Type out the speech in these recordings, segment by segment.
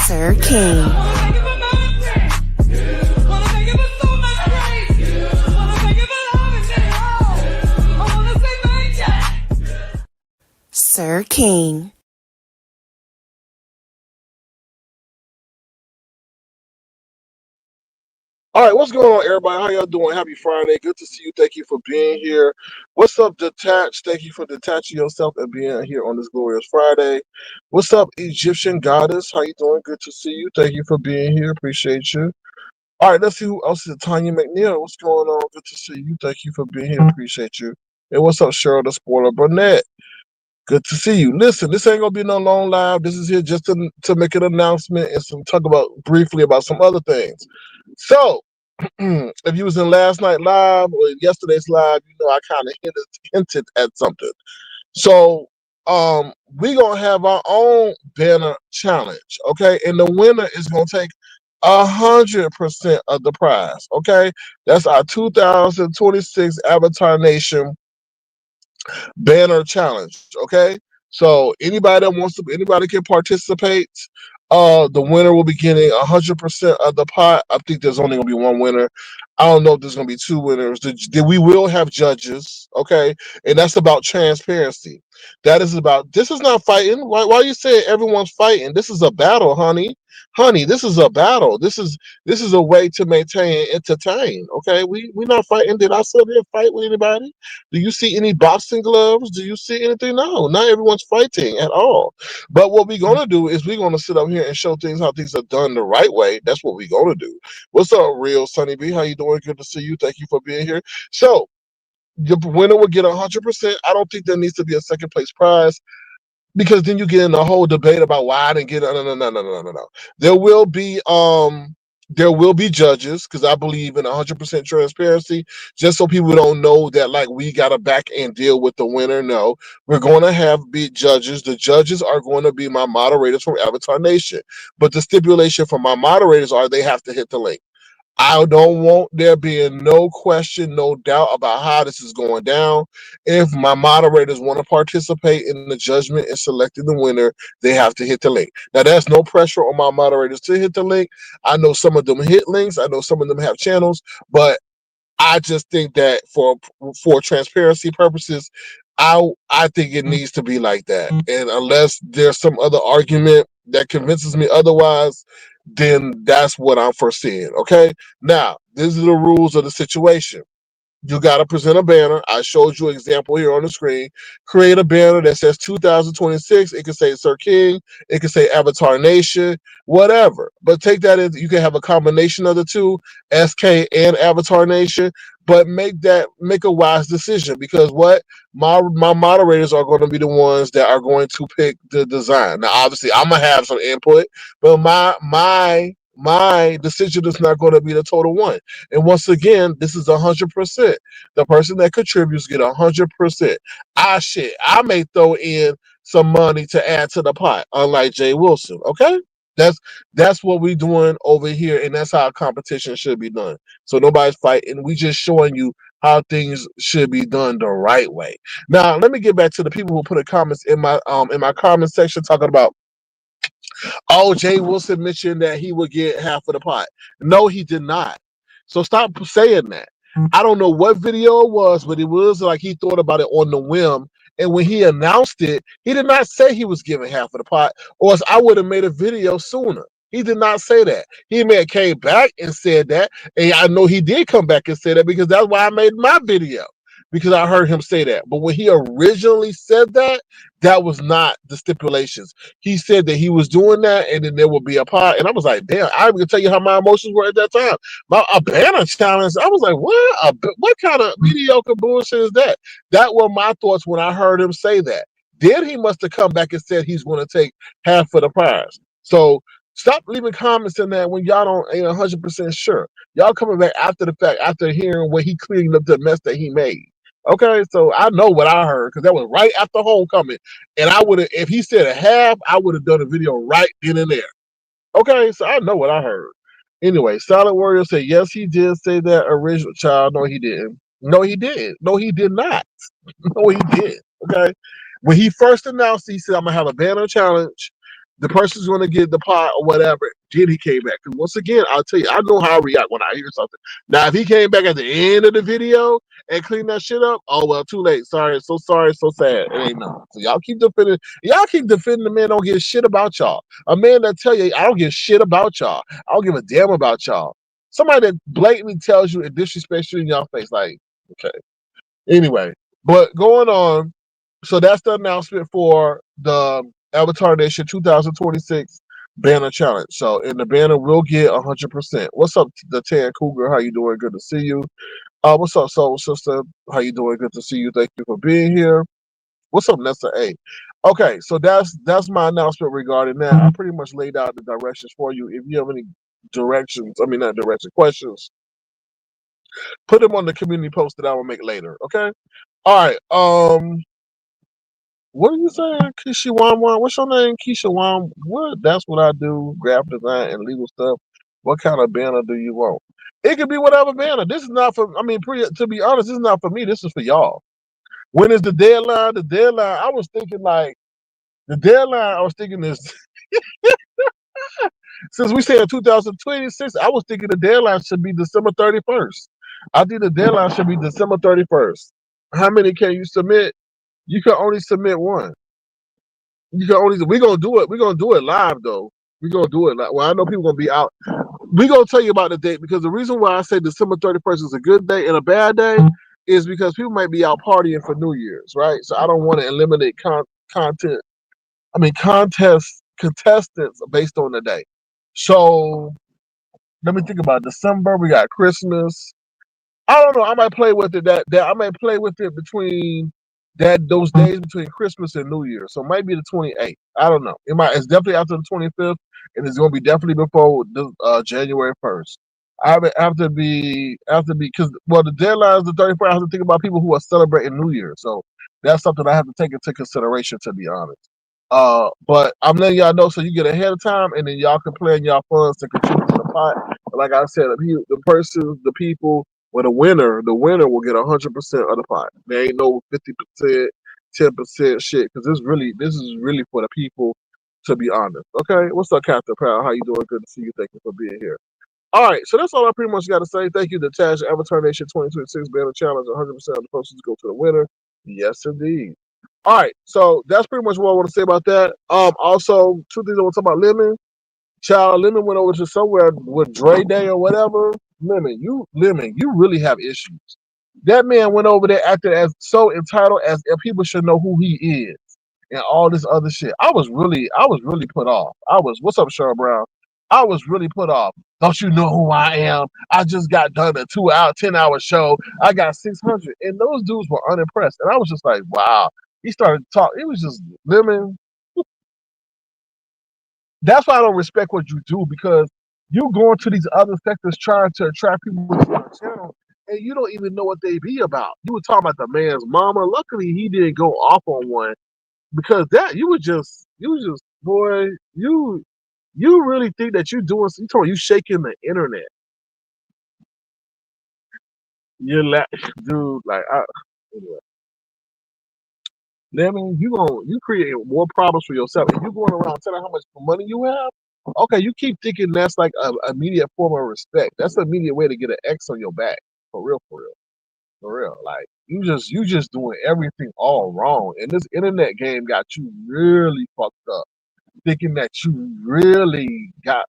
Sir King. Sir King. All right, what's going on, everybody? How y'all doing? Happy Friday. Good to see you. Thank you for being here. What's up, Detach? Thank you for detaching yourself and being here on this glorious Friday. What's up, Egyptian Goddess? How you doing? Good to see you. Thank you for being here. Appreciate you. All right, let's see who else is it. Tanya McNeil. What's going on? Good to see you. Thank you for being here. Appreciate you. And what's up, Cheryl the Spoiler Burnett? Good to see you. Listen, this ain't gonna be no long live. This is here just to make an announcement and some talk about briefly about some other things. So if you was in last night live or yesterday's live, you know I kind of hinted at something. So we gonna have our own banner challenge, okay? And the winner is gonna take 100% of the prize, okay? That's our 2026 Avatar Nation banner challenge. Okay, so anybody that wants to, anybody can participate. The winner will be getting 100% of the pot. I think there's only gonna be one winner. I don't know if there's gonna be two winners. We will have judges. Okay, and that's about transparency. That is about. This is not fighting. Why you say everyone's fighting? This is a battle, honey. Honey, this is a battle. This is a way to maintain and entertain. Okay, we not fighting. Did I sit here fight with anybody? Do you see any boxing gloves? Do you see anything? No, not everyone's fighting at all. But what we're gonna do is we're gonna sit up here and show things how things are done the right way. That's what we're gonna do. What's up, real Sunny B? How you doing? Good to see you. Thank you for being here. So the winner will get 100%. I don't think there needs to be a second place prize because then you get in a whole debate about why I didn't get it. No. There will be judges because I believe in 100% transparency. Just so people don't know that like we gotta back and deal with the winner. No, we're going to have be judges. The judges are going to be my moderators from Avatar Nation, but the stipulation for my moderators are they have to hit the link. I don't want there being no question, no doubt about how this is going down. If my moderators want to participate in the judgment and selecting the winner, they have to hit the link. Now, there's no pressure on my moderators to hit the link. I know some of them hit links. I know some of them have channels, but I just think that for transparency purposes, I think it needs to be like that. And unless there's some other argument that convinces me otherwise, then that's what I'm foreseeing. Okay. Now, these are the rules of the situation. You got to present a banner. I showed you an example here on the screen. Create a banner that says 2026. It can say Sir King. It can say Avatar Nation, whatever. But take that as you can have a combination of the two, SK and Avatar Nation. But make a wise decision because what my moderators are going to be the ones that are going to pick the design. Now, obviously, I'm gonna have some input, but my decision is not going to be the total one. And once again, this is 100%. The person that contributes get 100%. I may throw in some money to add to the pot, unlike Jay Wilson. Okay, that's that's what we're doing over here, and that's how competition should be done. So nobody's fighting. We just showing you how things should be done the right way. Now, let me get back to the people who put a comments in my comment section talking about, oh, Jay Wilson mentioned that he would get half of the pot. No, he did not. So stop saying that. I don't know what video it was, but it was like he thought about it on the whim. And when he announced it, he did not say he was giving half of the pot, or else I would have made a video sooner. He did not say that. He may have came back and said that. And I know he did come back and say that because that's why I made my video. Because I heard him say that. But when he originally said that, that was not the stipulations. He said that he was doing that and then there would be a pot. And I was like, damn, I can tell you how my emotions were at that time. A banner challenge. I was like, what kind of mediocre bullshit is that? That were my thoughts when I heard him say that. Then he must have come back and said he's going to take half of the prize. So stop leaving comments in that when y'all don't ain't 100% sure. Y'all coming back after the fact, after hearing what he cleaned up the mess that he made. Okay, so I know what I heard because that was right after homecoming, and I would have, if he said a half, I would have done a video right then and there. Okay, so I know what I heard. Anyway, Silent Warrior said, yes, he did say that original child. No, he didn't. No, he didn't. No, he did not. No, he did. Okay. When he first announced, he said, I'm going to have a banner challenge. The person's going to get the pot or whatever. Then he came back. Because once again, I'll tell you, I know how I react when I hear something. Now, if he came back at the end of the video and cleaned that shit up, oh, well, too late. Sorry, so sad. It ain't nothing. So y'all keep defending the man. Don't give shit about y'all. A man that tell you, I don't give shit about y'all. I don't give a damn about y'all. Somebody that blatantly tells you and disrespects you in your face, like, okay. Anyway, but going on, so that's the announcement for the Avatar Nation 2026 banner challenge. So, and the banner will get 100%. What's up, the Tan Cougar? How you doing? Good to see you. What's up, Soul Sister? How you doing? Good to see you. Thank you for being here. What's up, Nessa A? Okay, so that's my announcement regarding that. I pretty much laid out the directions for you. If you have any questions, put them on the community post that I will make later. Okay. All right. What are you saying, Keisha Wan? What's your name, Keisha Wan? What? That's what I do. Graphic design and legal stuff. What kind of banner do you want? It could be whatever banner. This is not for. I mean, to be honest, this is not for me. This is for y'all. When is the deadline? The deadline. I was thinking like the deadline. I was thinking this. Since we said 2026, I was thinking the deadline should be December 31st. I think the deadline should be December 31st. How many can you submit? You can only submit one. You can only we're gonna do it. We're gonna do it live though. We're gonna do it live. Well, I know people gonna be out. We're gonna tell you about the date because the reason why I say December 31st is a good day and a bad day is because people might be out partying for New Year's, right? So I don't want to eliminate content. I mean contestants based on the day. So let me think about December. We got Christmas. I don't know. I might play with it. That I might play with it between those days between Christmas and New Year. So it might be the 28th. I don't know. It's definitely after the 25th, and it's gonna be definitely before January 1st. I have to be because the deadline is the 31st. I have to think about people who are celebrating New Year. So that's something I have to take into consideration, to be honest. But I'm letting y'all know so you get ahead of time, and then y'all can plan y'all funds to contribute to the pot. But like I said, the people, well, the winner will get 100% of the pot. There ain't no 50%, 10% shit, because this is really for the people. To be honest, okay. What's up, Captain Powell? How you doing? Good to see you. Thank you for being here. All right, so that's all I pretty much got to say. Thank you to Tash Avatar Nation 2026 Banner Challenge. 100% of the proceeds go to the winner. Yes, indeed. All right, so that's pretty much what I want to say about that. Also, two things I want to talk about. Lemon went over to somewhere with Dre Day or whatever. Lemon, you really have issues. That man went over there acting as so entitled as if people should know who he is and all this other shit. I was really put off. What's up, Cheryl Brown? I was really put off. Don't you know who I am? I just got done a 2-hour, 10-hour show. I got 600. And those dudes were unimpressed. And I was just like, wow. He started talking. It was just Lemon. That's why I don't respect what you do, because you go into these other sectors trying to attract people to your channel, and you don't even know what they be about. You were talking about the man's mama. Luckily, he didn't go off on one, because that you was just boy, you really think that you doing? You shaking the internet. You're dude. Like anyway. Lemon, you create more problems for yourself. If you going around telling how much money you have, okay, you keep thinking that's like a immediate form of respect. That's an immediate way to get an X on your back. For real, for real, for real. Like you just doing everything all wrong. And this internet game got you really fucked up. Thinking that you really got.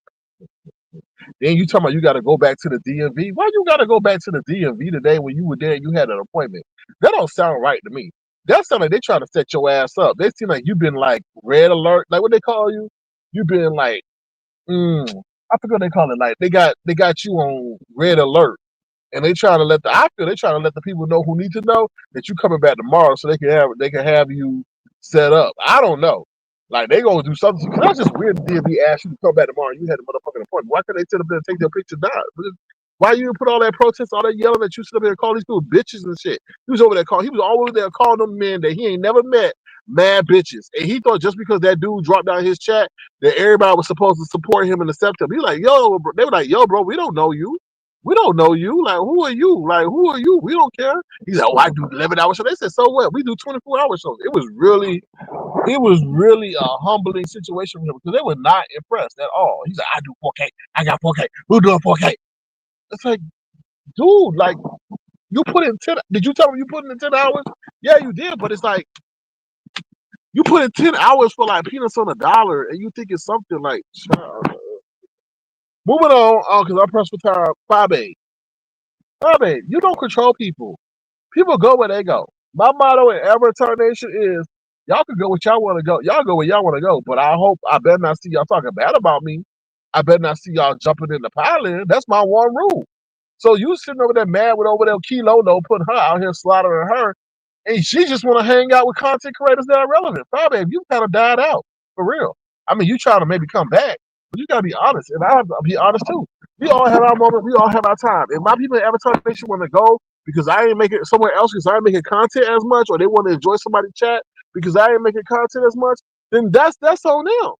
Then you talking about you got to go back to the DMV. Why you got to go back to the DMV today when you were there and you had an appointment? That don't sound right to me. That sound like they trying to set your ass up. They seem like you've been like red alert, like what they call you. You've been like, I forget what they call it. Like they got you on red alert, and they trying to let the people know who need to know that you coming back tomorrow so they can have you set up. I don't know. Like they gonna do something. Cause that's just weird. The DMV asked you to come back tomorrow. You had a motherfucking appointment. Why couldn't they sit up there and take their picture down? Why you put all that protest, all that yelling that you sit up there and call these people bitches and shit? He was over there calling. He was always there calling them men that he ain't never met mad bitches. And he thought just because that dude dropped down his chat that everybody was supposed to support him and accept him. He like, yo, bro. They were like, yo, bro, we don't know you. We don't know you. Like, who are you? Like, who are you? We don't care. He's like, oh, I do 11-hour shows. They said, so what? We do 24-hour shows. It was really a humbling situation for him because they were not impressed at all. He's like, I do 4K. I got 4K. Who doing 4K? It's like, dude, like, you put in 10. Did you tell him you put in 10 hours? Yeah, you did. But it's like, you put in 10 hours for like peanuts on $1 and you think it's something like, moving on, because I'm pressed for time. 5A. 5A, you don't control people. People go where they go. My motto in Avatar Nation is, y'all can go where y'all want to go. Y'all go where y'all want to go. But I better not see y'all talking bad about me. I better not see y'all jumping in the pile. That's my one rule. So you sitting over there mad with over there Kilo No putting her out here slaughtering her, and she just want to hang out with content creators that are relevant. 5A, you kind of died out for real. I mean, you trying to maybe come back, but you gotta be honest, and I have to be honest too. We all have our moment. We all have our time. If my people in Avatar Nation want to go because I ain't making it somewhere else because I ain't making content as much, or they want to enjoy somebody's chat because I ain't making content as much, then that's on them.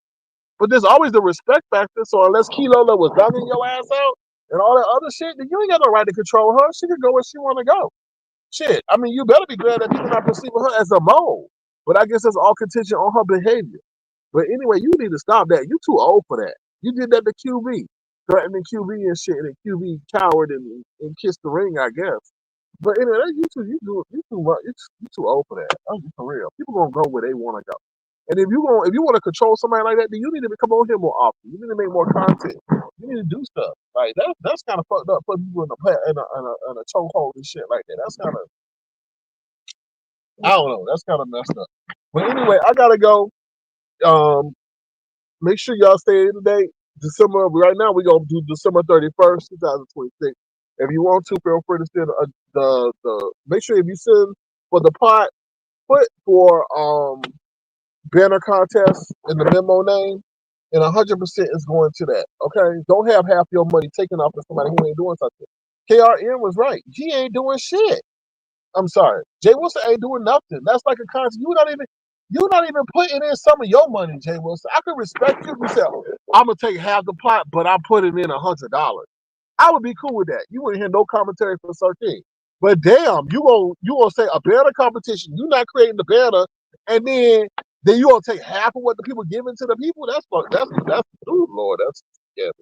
But there's always the respect factor. So unless Kilola was dumbing your ass out and all that other shit, then you ain't got no right to control her. She can go where she want to go. Shit. I mean, you better be glad that people not perceiving her as a mole. But I guess that's all contingent on her behavior. But anyway, you need to stop that. You too old for that. You did that to QB, threatening QB and shit, and QB cowered and kissed the ring, I guess. But anyway, you too old for that. I'm for real. People gonna go where they want to go. And if you want to control somebody like that, then you need to come on here more often. You need to make more content. You need to do stuff like that. That's kind of fucked up. Putting people in a chokehold and shit like that. That's kind of, I don't know. That's kind of messed up. But anyway, I gotta go. Make sure y'all stay in today. December right now we're gonna do December 31st, 2026. If you want to, feel free to send the make sure if you send for the pot, put for banner contest in the memo name, and 100% is going to that. Okay, don't have half your money taken off of somebody who ain't doing something. KRN was right. He ain't doing shit. I'm sorry, Jay Wilson ain't doing nothing. That's like a contest. You're not even putting in some of your money, Jay Wilson. I can respect you if you say, I'm gonna take half the pot, but I'm putting in $100. I would be cool with that. You wouldn't hear no commentary from Sir King. But damn, you gonna say a banner competition? You not creating the banner, and then you gonna take half of what the people giving to the people? That's ooh, Lord, that's yeah.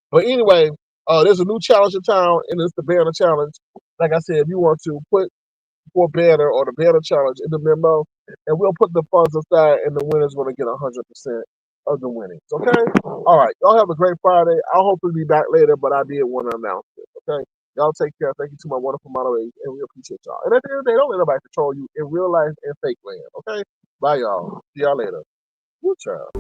But anyway, there's a new challenge in town, and it's the banner challenge. Like I said, if you want to put for banner or the banner challenge in the memo, and we'll put the funds aside, and the winner's going to get 100% of the winnings. Okay? All right. Y'all have a great Friday. I'll hopefully be back later, but I did want to announce it. Okay? Y'all take care. Thank you to my wonderful moderators, and we appreciate y'all. And at the end of the day, don't let nobody control you in real life and fake land. Okay? Bye, y'all. See y'all later. Good child.